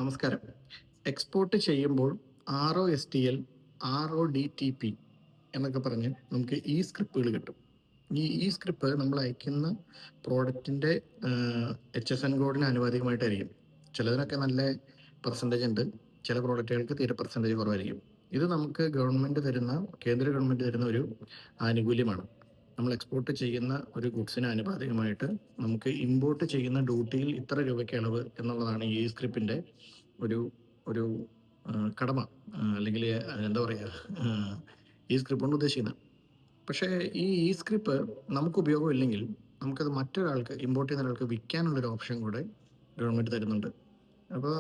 നമസ്കാരം. എക്സ്പോർട്ട് ചെയ്യുമ്പോൾ ROSTL, RODTP എന്നൊക്കെ പറഞ്ഞ് നമുക്ക് ഈ സ്ക്രിപ്റ്റുകൾ കിട്ടും. ഈ സ്ക്രിപ്റ്റ് നമ്മൾ അയക്കുന്ന പ്രോഡക്റ്റിൻ്റെ HSN കോഡിന് ആനുപാതികമായിട്ടായിരിക്കും. ചിലതിനൊക്കെ നല്ല പെർസെൻറ്റേജ് ഉണ്ട്. ചില പ്രോഡക്റ്റുകൾക്ക് തീരെ പെർസെൻറ്റേജ് കുറവായിരിക്കും. ഇത് നമുക്ക് കേന്ദ്ര ഗവൺമെൻറ് തരുന്ന ഒരു ആനുകൂല്യമാണ്. നമ്മൾ എക്സ്പോർട്ട് ചെയ്യുന്ന ഒരു ഗുഡ്സിന് ആനുപാതികമായിട്ട് നമുക്ക് ഇമ്പോർട്ട് ചെയ്യുന്ന ഡ്യൂട്ടിയിൽ ഇത്ര രൂപയ്ക്ക് ഇളവ് എന്നുള്ളതാണ് ഈ സ്ക്രിപ്റ്റിൻ്റെ ഒരു ഒരു കടമ. അല്ലെങ്കിൽ എന്താ പറയുക, ഈ സ്ക്രിപ്റ്റ് കൊണ്ട് ഉദ്ദേശിക്കുന്നത്. പക്ഷേ ഈ സ്ക്രിപ്റ്റ് നമുക്ക് ഉപയോഗമില്ലെങ്കിൽ നമുക്കത് മറ്റൊരാൾക്ക്, ഇമ്പോർട്ട് ചെയ്യുന്ന ഒരാൾക്ക് വിൽക്കാനുള്ളൊരു ഓപ്ഷൻ കൂടെ ഗവൺമെൻറ് തരുന്നുണ്ട്. അപ്പോൾ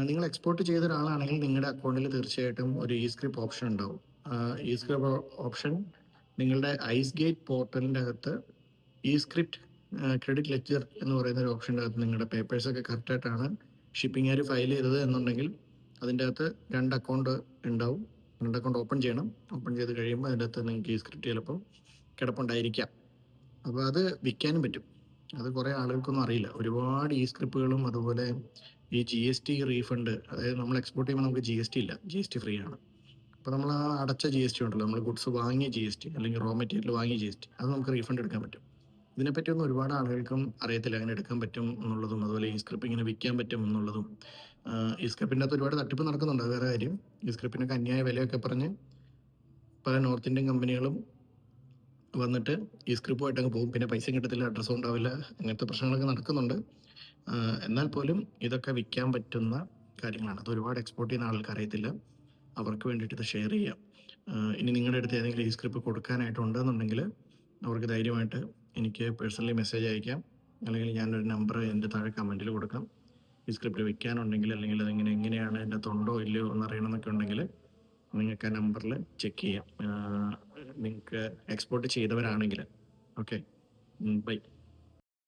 നിങ്ങൾ എക്സ്പോർട്ട് ചെയ്ത ഒരാളാണെങ്കിൽ നിങ്ങളുടെ അക്കൗണ്ടിൽ തീർച്ചയായിട്ടും ഒരു ഇ സ്ക്രിപ്റ്റ് ഓപ്ഷൻ ഉണ്ടാവും. ഇ സ്ക്രിപ്റ്റ് ഓപ്ഷൻ നിങ്ങളുടെ ഐസ് ഗേറ്റ് പോർട്ടലിൻ്റെ അകത്ത് ഇ സ്ക്രിപ്റ്റ് ക്രെഡിറ്റ് ലെഡ്ജർ എന്ന് പറയുന്ന ഒരു ഓപ്ഷൻ്റെ അകത്ത് നിങ്ങളുടെ പേപ്പേഴ്സൊക്കെ കറക്റ്റായിട്ടാണ് ഷിപ്പിംഗുകാർ ഫയൽ ചെയ്തത് എന്നുണ്ടെങ്കിൽ അതിൻ്റെ അകത്ത് 2 അക്കൗണ്ട് ഉണ്ടാവും. 2 അക്കൗണ്ട് ഓപ്പൺ ചെയ്യണം. ഓപ്പൺ ചെയ്ത് കഴിയുമ്പോൾ അതിൻ്റെ അകത്ത് നിങ്ങൾക്ക് ഈ സ്ക്രിപ്റ്റ് ചിലപ്പോൾ കിടപ്പുണ്ടായിരിക്കാം. അപ്പോൾ അത് വിൽക്കാനും പറ്റും. അത് കുറേ ആളുകൾക്കൊന്നും അറിയില്ല. ഒരുപാട് ഈ സ്ക്രിപ്റ്റുകളും അതുപോലെ ഈ GST റീഫണ്ട്, അതായത് നമ്മൾ എക്സ്പോർട്ട് ചെയ്യുമ്പോൾ നമുക്ക് GST ഇല്ല, GST ഫ്രീ ആണ്. അപ്പോൾ നമ്മൾ ആ അടച്ച GST ഉണ്ടല്ലോ, നമ്മൾ ഗുഡ്സ് വാങ്ങിയ GST അല്ലെങ്കിൽ റോ മെറ്റീരിയൽ വാങ്ങിയ GST, അത് നമുക്ക് റീഫണ്ട് എടുക്കാൻ പറ്റും. ഇതിനെപ്പറ്റിയൊന്നും ഒരുപാട് ആളുകൾക്കും അറിയത്തില്ല, അങ്ങനെ എടുക്കാൻ പറ്റും എന്നുള്ളതും അതുപോലെ ഈ സ്ക്രിപ്റ്റ് ഇങ്ങനെ വിൽക്കാൻ പറ്റും എന്നുള്ളതും. ഈ സ്ക്രിപ്റ്റിൻ്റെ അകത്ത് ഒരുപാട് തട്ടിപ്പ് നടക്കുന്നുണ്ട്, അത് വേറെ കാര്യം. ഈ സ്ക്രിപ്റ്റിനൊക്കെ അന്യായ വിലയൊക്കെ പറഞ്ഞ് പല നോർത്ത് ഇന്ത്യൻ കമ്പനികളും വന്നിട്ട് ഈ സ്ക്രിപ്റ്റുമായിട്ട് അങ്ങ് പോകും. പിന്നെ പൈസയും കിട്ടത്തില്ല, അഡ്രസ്സും ഉണ്ടാവില്ല, അങ്ങനത്തെ പ്രശ്നങ്ങളൊക്കെ നടക്കുന്നുണ്ട്. എന്നാൽ പോലും ഇതൊക്കെ വിൽക്കാൻ പറ്റുന്ന കാര്യങ്ങളാണ്. അത് ഒരുപാട് എക്സ്പോർട്ട് ചെയ്യുന്ന ആൾക്ക് അറിയത്തില്ല. അവർക്ക് വേണ്ടിയിട്ട് ഇത് ഷെയർ ചെയ്യാം. ഇനി നിങ്ങളുടെ അടുത്ത് ഏതെങ്കിലും ഈ സ്ക്രിപ്റ്റ് കൊടുക്കാനായിട്ടുണ്ടെന്നുണ്ടെങ്കിൽ അവർക്ക് ധൈര്യമായിട്ട് എനിക്ക് പേഴ്സണലി മെസ്സേജ് അയക്കാം, അല്ലെങ്കിൽ ഞാനൊരു നമ്പർ എൻ്റെ താഴെ കമൻറ്റിൽ കൊടുക്കാം. ഈ സ്ക്രിപ്റ്റ് വിൽക്കാനുണ്ടെങ്കിൽ അല്ലെങ്കിൽ എങ്ങനെയാണ് എൻ്റെ തൊണ്ടോ ഇല്ലയോ എന്നറിയണമെന്നൊക്കെ ഉണ്ടെങ്കിൽ നിങ്ങൾക്ക് ആ നമ്പറിൽ ചെക്ക് ചെയ്യാം, നിങ്ങൾക്ക് എക്സ്പോർട്ട് ചെയ്തവരാണെങ്കിൽ. Okay, by.